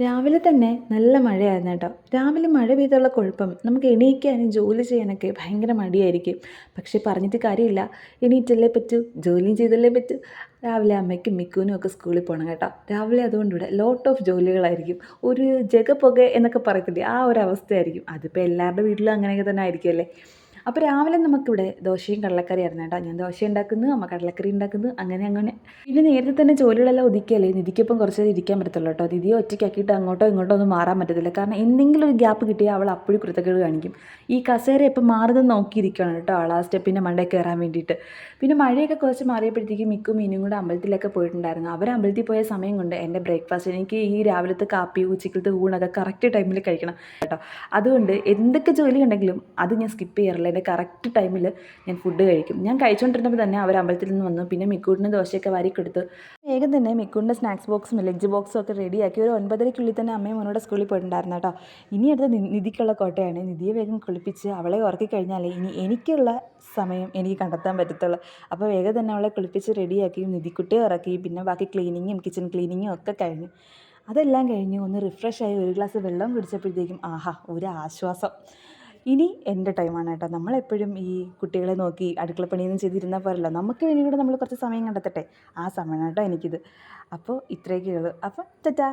രാവിലെ തന്നെ നല്ല മഴയായിരുന്നു കേട്ടോ. രാവിലെ മഴ പെയ്തുള്ള കുഴപ്പം നമുക്ക് എണീക്കാനും ജോലി ചെയ്യാനൊക്കെ ഭയങ്കര മടിയായിരിക്കും. പക്ഷേ പറഞ്ഞിട്ട് കാര്യമില്ല, എണീറ്റല്ലേ പറ്റൂ, ജോലിയും ചെയ്തല്ലേ പറ്റൂ. രാവിലെ അമ്മയ്ക്കും മിക്കുവിനും ഒക്കെ സ്കൂളിൽ പോകണം കേട്ടോ. രാവിലെ അതുകൊണ്ട് ഇവിടെ ലോട്ട് ഓഫ് ജോലികളായിരിക്കും. ഒരു ജഗപൊക എന്നൊക്കെ പറയത്തില്ലേ, ആ ഒരു അവസ്ഥയായിരിക്കും. അതിപ്പോൾ എല്ലാവരുടെ വീട്ടിലും അങ്ങനെയൊക്കെ തന്നെ ആയിരിക്കുമല്ലേ. അപ്പോൾ രാവിലെ നമുക്കിവിടെ ദോശയും കടലക്കറിയായിരുന്നു കേട്ടോ. ഞാൻ ദോശ ഉണ്ടാക്കുന്നു, അമ്മ കടലക്കറി ഉണ്ടാക്കുന്നു, അങ്ങനെ അങ്ങനെ. പിന്നെ നേരത്തെ തന്നെ ജോലികളെല്ലാം ഒതുക്കിയാലേ നിധിക്കൊപ്പം കുറച്ച് നേരം ഇരിക്കാൻ പറ്റത്തുള്ളൂ കേട്ടോ. നിധിയെ ഒറ്റയ്ക്കാക്കിയിട്ട് അങ്ങോട്ടോ ഇങ്ങോട്ടോ ഒന്നും മാറാൻ പറ്റത്തില്ല. കാരണം എന്തെങ്കിലും ഒരു ഗ്യാപ്പ് കിട്ടിയാൽ അവൾ അപ്പോഴും കുരുത്തക്കേട് കാണിക്കും. ഈ കസേര എപ്പോൾ മാറുന്നത് നോക്കിയിരിക്കുകയാണ് കേട്ടോ ആൾ, ആ സ്റ്റെപ്പിൻ്റെ മണ്ടയിൽ കയറാൻ വേണ്ടിയിട്ട്. പിന്നെ മഴയൊക്കെ കുറച്ച് മാറിയപ്പോഴത്തേക്കും മിക്കും മീനും കൂടെ അമ്പലത്തിലൊക്കെ പോയിട്ടുണ്ടായിരുന്നു. അവർ അമ്പലത്തിൽ പോയ സമയം കൊണ്ട് എൻ്റെ ബ്രേക്ക്ഫാസ്റ്റ്, എനിക്ക് ഈ രാവിലത്തെ കാപ്പി ഉച്ചക്കലത്തെ ഊണൊക്കെ കറക്റ്റ് ടൈമിൽ കഴിക്കണം കേട്ടോ. അതുകൊണ്ട് എന്തൊക്കെ ജോലി ഉണ്ടെങ്കിലും അത് ഞാൻ സ്കിപ്പ് ചെയ്യാറില്ല. എൻ്റെ കറക്റ്റ് ടൈമിൽ ഞാൻ ഫുഡ് കഴിക്കും. ഞാൻ കഴിച്ചുകൊണ്ടിരുന്നപ്പോൾ തന്നെ അവർ അമ്പലത്തിൽ നിന്ന് വന്നു. പിന്നെ മിക്കൂട്ടിന് ദോശയൊക്കെ വാരി കൊടുത്തു. വേഗം തന്നെ മിക്കൂട്ടിൻ്റെ സ്നാക്സ് ബോക്സും ലഞ്ച് ബോക്സും ഒക്കെ റെഡിയാക്കി ഒരു 9:30-ക്കുള്ളിൽ തന്നെ അമ്മയും മോനോടെ സ്കൂളിൽ പോയിട്ടുണ്ടായിരുന്നു കേട്ടോ. ഇനി അടുത്ത നിധിക്കുള്ള കോട്ടയാണ്. നിധിയെ വേഗം കുളിപ്പിച്ച് അവളെ ഉറക്കി കഴിഞ്ഞാലേ ഇനി എനിക്കുള്ള സമയം എനിക്ക് കണ്ടെത്താൻ പറ്റത്തുള്ളൂ. അപ്പോൾ വേഗം തന്നെ അവളെ കുളിപ്പിച്ച് റെഡിയാക്കി നിധിക്കുട്ടിയെ ഉറക്കി. പിന്നെ ബാക്കി ക്ലീനിങ്ങും കിച്ചൺ ക്ലീനിങ്ങും ഒക്കെ കഴിഞ്ഞു. അതെല്ലാം കഴിഞ്ഞ് ഒന്ന് റിഫ്രഷായി ഒരു ഗ്ലാസ് വെള്ളം കുടിച്ചപ്പോഴത്തേക്കും ആഹാ ഒരു ആശ്വാസം. ഇനി എൻ്റെ ടൈമാണ് കേട്ടോ. നമ്മളെപ്പോഴും ഈ കുട്ടികളെ നോക്കി അടുക്കളപ്പണിയൊന്നും ചെയ്തിരുന്നാൽ പോരല്ലോ. നമുക്ക് വേണ്ടി കൂടെ നമ്മൾ കുറച്ച് സമയം കണ്ടെത്തട്ടെ. ആ സമയമാണ് കേട്ടോ എനിക്കിത്. അപ്പോൾ ഇത്രയൊക്കെയുള്ളൂ. അപ്പം ടാറ്റാ.